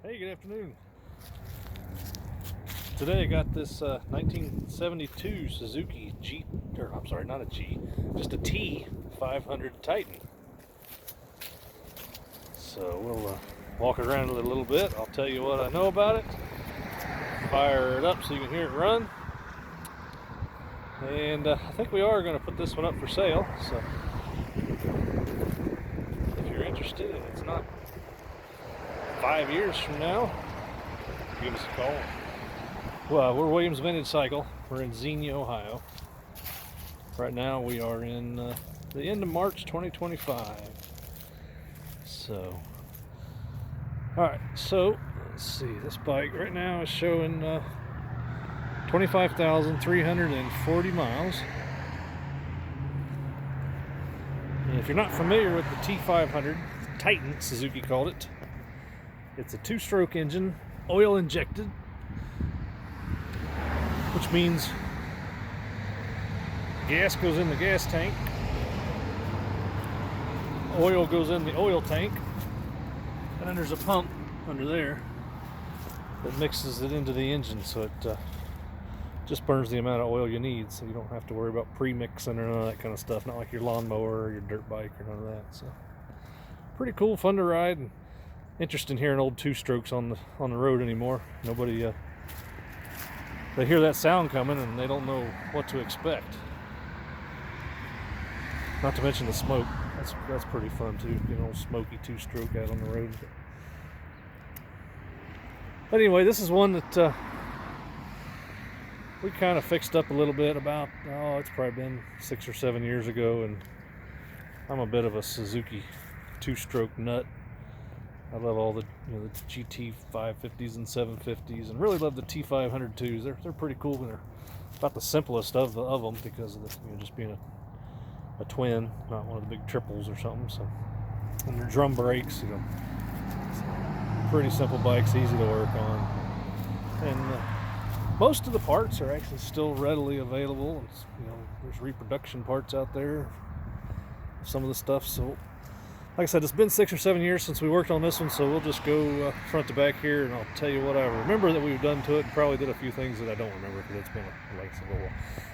Hey, good afternoon. Today I got this 1972 Suzuki G, or I'm sorry, not a G, just a T500 Titan. So we'll walk around it a little bit. I'll tell you what I know about it. Fire it up so you can hear it run. And I think we are going to put this one up for sale. So if you're interested and it's not 5 years from now, give us a call. Well, we're Williams Vintage Cycle. We're in Xenia, Ohio. Right now we are in the end of March 2025. So, alright, so let's see. This bike right now is showing 25,340 miles. And if you're not familiar with the T500 Titan, Suzuki called it, it's a two-stroke engine, oil injected, which means gas goes in the gas tank, oil goes in the oil tank, and then there's a pump under there that mixes it into the engine, so it just burns the amount of oil you need, so you don't have to worry about pre-mixing or none of that kind of stuff, not like your lawnmower or your dirt bike or none of that. So pretty cool, fun to ride, and interesting hearing old two-strokes on the road anymore. Nobody they hear that sound coming and they don't know what to expect. Not to mention the smoke. That's pretty fun too, you know, smoky two-stroke out on the road. But anyway, this is one that we kind of fixed up a little bit about, it's probably been 6 or 7 years ago, and I'm a bit of a Suzuki two-stroke nut. I love all the the GT 550s and 750s, and really love the T500 They're pretty cool, and they're about the simplest of them because of the, just being a twin, not one of the big triples or something. So, and their drum brakes, pretty simple bikes, easy to work on, and most of the parts are actually still readily available. It's, there's reproduction parts out there, some of the stuff. So, like I said, it's been 6 or 7 years since we worked on this one, so we'll just go front to back here, and I'll tell you what I remember that we've done to it, and probably did a few things that I don't remember because it's been like a while.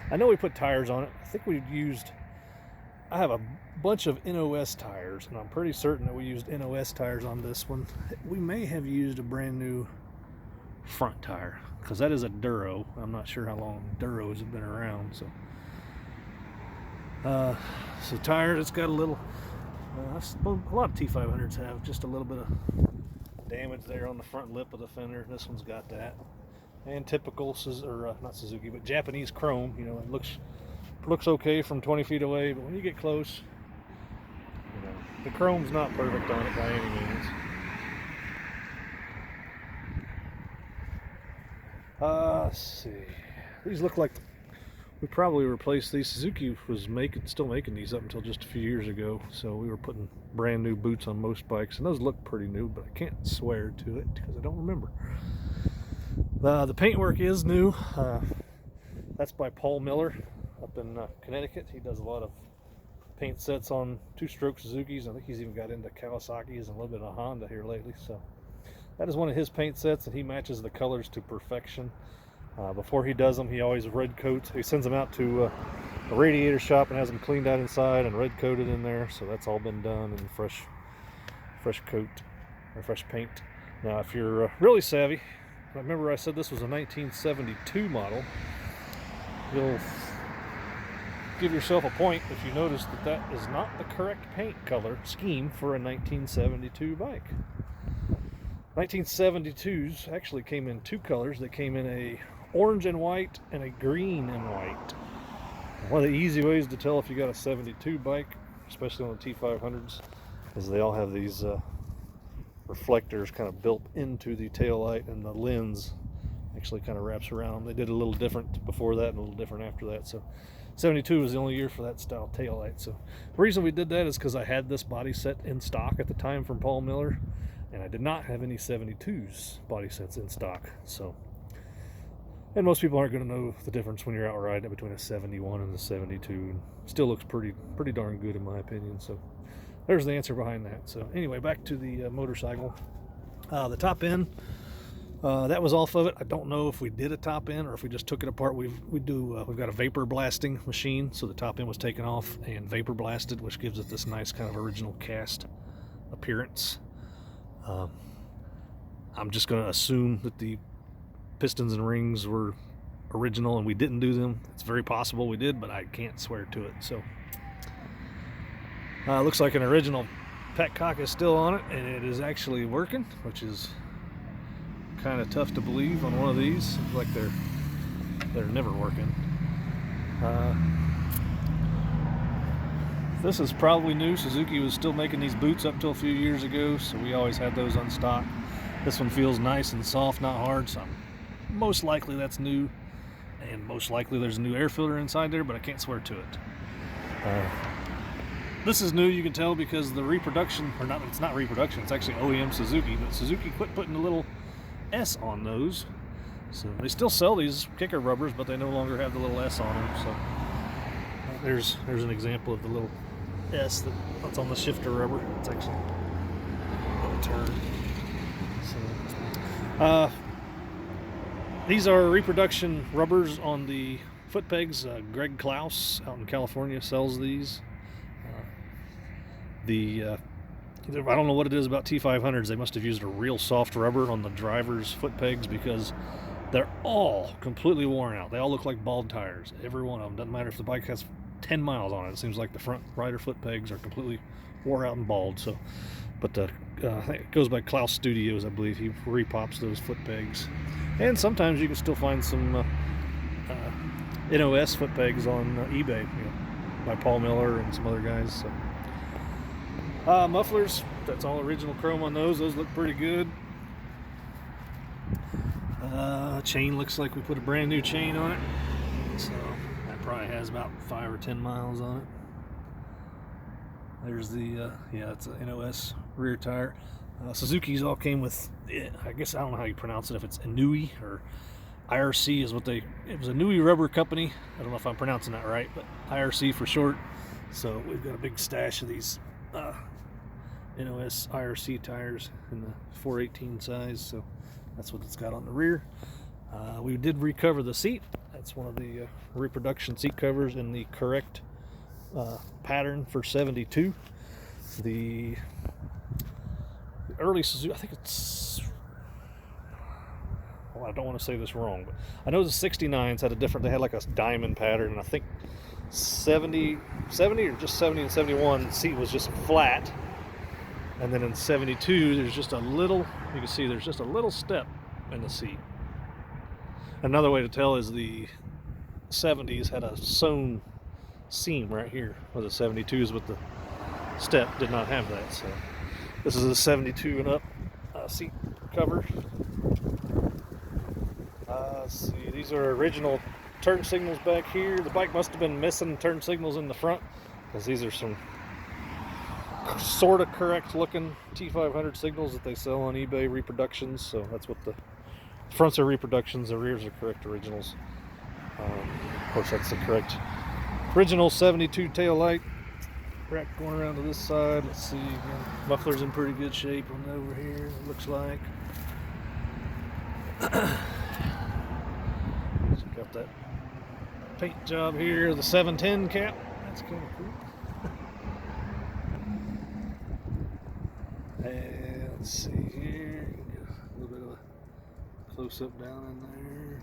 I know we put tires on it. I think I have a bunch of NOS tires, and I'm pretty certain that we used NOS tires on this one. We may have used a brand new front tire, because that is a Duro. I'm not sure how long Duros have been around. So tires, it's got a little, a lot of T500s have just a little bit of damage there on the front lip of the fender. This one's got that, and typical not Suzuki, but Japanese chrome. It looks okay from 20 feet away, but when you get close, the chrome's not perfect on it by any means. Let's see. These look like we probably replaced these. Suzuki was still making these up until just a few years ago, so we were putting brand new boots on most bikes, and those look pretty new, but I can't swear to it because I don't remember. The paintwork is new. That's by Paul Miller up in Connecticut. He does a lot of paint sets on two-stroke Suzukis. I think he's even got into Kawasaki's and a little bit of Honda here lately. So that is one of his paint sets, and he matches the colors to perfection. Before he does them, he always red coats. He sends them out to a radiator shop and has them cleaned out inside and red coated in there. So that's all been done, and fresh coat or fresh paint. Now, if you're really savvy, remember I said this was a 1972 model. You'll give yourself a point if you notice that is not the correct paint color scheme for a 1972 bike. 1972s actually came in two colors. They came in a orange and white and a green and white. One of the easy ways to tell if you got a 72 bike, especially on the T500s, is they all have these reflectors kind of built into the taillight, and the lens actually kind of wraps around them. They did a little different before that and a little different after that. So 72 was the only year for that style taillight. So the reason we did that is because I had this body set in stock at the time from Paul Miller, and I did not have any 72s body sets in stock. So, and most people aren't going to know the difference when you're out riding between a 71 and a 72. Still looks pretty darn good in my opinion. So there's the answer behind that. So anyway, back to the motorcycle. The top end, that was off of it. I don't know if we did a top end or if we just took it apart. We've got a vapor blasting machine, so the top end was taken off and vapor blasted, which gives it this nice kind of original cast appearance. I'm just going to assume that the pistons and rings were original and we didn't do them. It's very possible we did, but I can't swear to it. So looks like an original petcock is still on it, and it is actually working, which is kind of tough to believe on one of these. It's like they're never working. This is probably new. Suzuki was still making these boots up till a few years ago, so we always had those on stock. This one feels nice and soft, not hard, so most likely that's new, and most likely there's a new air filter inside there, but I can't swear to it. This is new, you can tell, because the reproduction, or not, it's not reproduction, it's actually OEM Suzuki, but Suzuki quit putting a little S on those. So they still sell these kicker rubbers, but they no longer have the little S on them. So there's an example of the little S that's on the shifter rubber. It's actually a turn. So, these are reproduction rubbers on the foot pegs. Greg Klaus out in California sells these. I don't know what it is about T500s. They must have used a real soft rubber on the driver's foot pegs, because they're all completely worn out. They all look like bald tires. Every one of them. Doesn't matter if the bike has 10 miles on it. It seems like the front rider foot pegs are completely wore out and bald. So, but it goes by Klaus Studios, I believe. He repops those foot pegs. And sometimes you can still find some NOS foot pegs on eBay, by Paul Miller and some other guys. So. Mufflers, that's all original chrome on those. Those look pretty good. Chain looks like we put a brand new chain on it. So that probably has about 5 or 10 miles on it. There's the, it's a NOS rear tire. Suzuki's all came with, I guess, I don't know how you pronounce it, if it's Inui or IRC is what it was a Inui rubber company. I don't know if I'm pronouncing that right, but IRC for short. So we've got a big stash of these NOS IRC tires in the 418 size, so that's what it's got on the rear. We did recover the seat. That's one of the reproduction seat covers in the correct pattern for 72. The early Suzuki, I think it's, well, I don't want to say this wrong, but I know the 69s had a different, they had like a diamond pattern, and I think 70 or just 70 and 71, the seat was just flat. And then in 72, there's just a little, you can see there's just a little step in the seat. Another way to tell is the 70s had a sewn seam right here, where the 72s with the step did not have that. So this is a 72 and up seat cover. Let's see, these are original turn signals back here. The bike must have been missing turn signals in the front, because these are some sort of correct looking T500 signals that they sell on eBay, reproductions. So that's what the fronts are reproductions, the rears are correct originals. Of course, that's the correct original 72 tail light. Rack going around to this side. Let's see, muffler's in pretty good shape on over here, it looks like. Check out that paint job here, the 710 cap. That's kind of cool. And let's see here, get a little bit of a close-up down in there.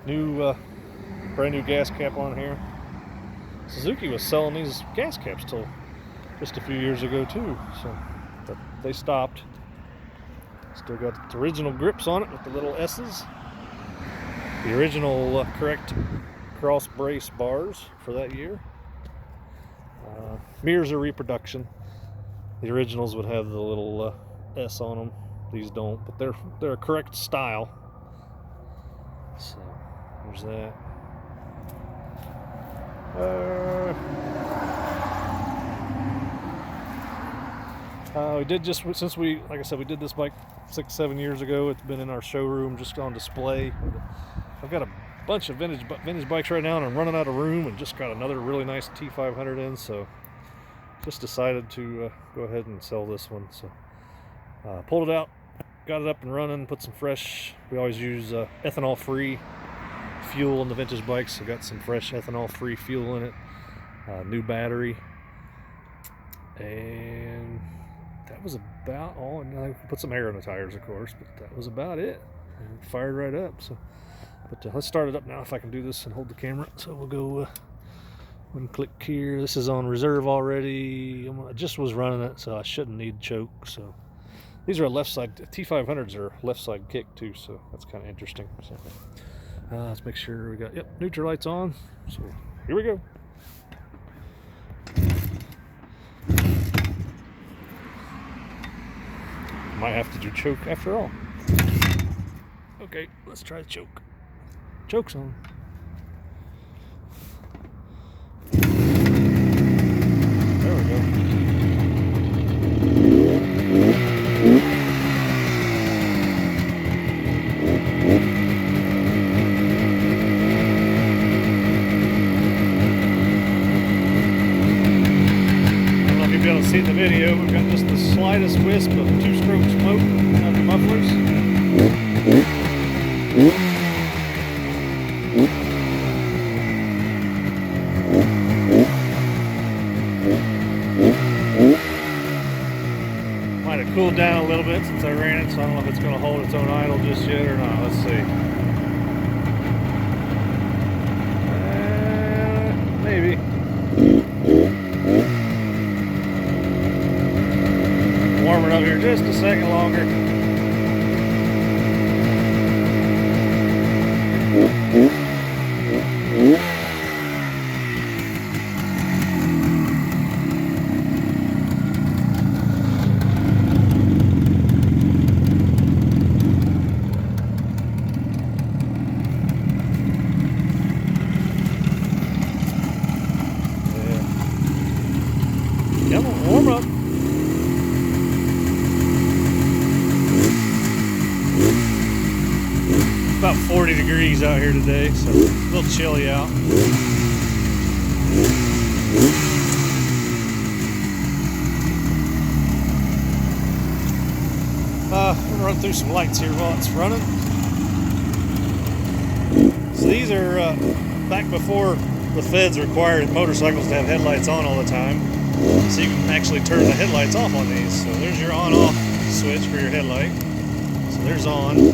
New, brand new gas cap on here. Suzuki was selling these gas caps till just a few years ago too, so they stopped. Still got the original grips on it with the little S's. The original correct cross brace bars for that year. Mirrors are reproduction. The originals would have the little S on them. These don't, but they're a correct style. So there's that. We did just, since like I said, we did this bike 6-7 years ago. It's been in our showroom just on display. I've got a bunch of vintage bikes right now, and I'm running out of room, and just got another really nice T500 in, so just decided to go ahead and sell this one. So pulled it out, got it up and running, put some fresh, we always use ethanol free fuel in the vintage bikes, so got some fresh ethanol free fuel in it, new battery, and that was about all. And I put some air on the tires, of course, but that was about it. And it fired right up. So but let's start it up now if I can do this and hold the camera. So we'll go one click here. This is on reserve already. I just was running it, so I shouldn't need choke. So these are a left side, T500s are left side kick too, so that's kind of interesting. So let's make sure we got, yep, neutral lights on. So here we go. Might have to do choke after all. Okay, let's try the choke. Choke's on. There we go. Be able to see in the video, we've got just the slightest wisp of two-stroke smoke out of the mufflers. Might have cooled down a little bit since I ran it, so I don't know if it's going to hold its own idle just yet or not. Let's see. Maybe. Warm it up here just a second longer. Yeah. Come on, warm up. About 40 degrees out here today, so a little chilly out. I'm gonna run through some lights here while it's running. So these are back before the feds required motorcycles to have headlights on all the time. So you can actually turn the headlights off on these. So there's your on-off switch for your headlight. So there's on.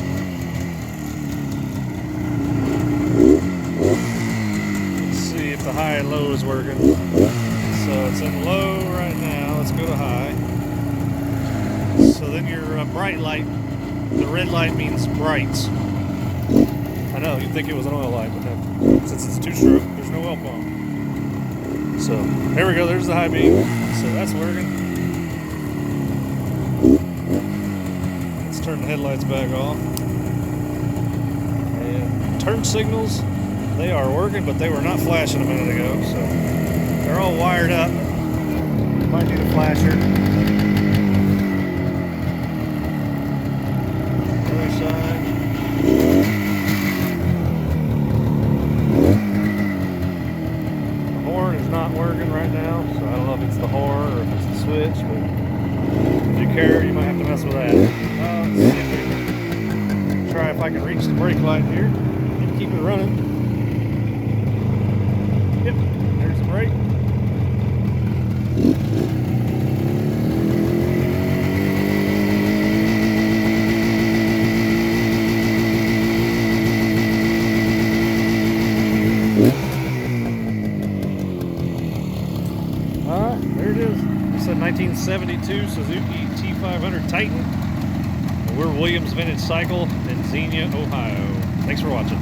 The high and low is working. So it's in low right now. Let's go to high. So then your bright light, the red light means brights. I know, you'd think it was an oil light, but then, since it's two-stroke, there's no oil pump. So there we go, there's the high beam. So that's working. Let's turn the headlights back off. And turn signals, they are working, but they were not flashing a minute ago, so they're all wired up. Might need a flasher. Other side. The horn is not working right now, so I don't know if it's the horn or if it's the switch, but if you care, you might have to mess with that. Let's see if we can try if I can reach the brake light here and keep it running. Yep, there's the brake. There it is. It's a 1972 Suzuki T500 Titan. We're Williams Vintage Cycle in Xenia, Ohio. Thanks for watching.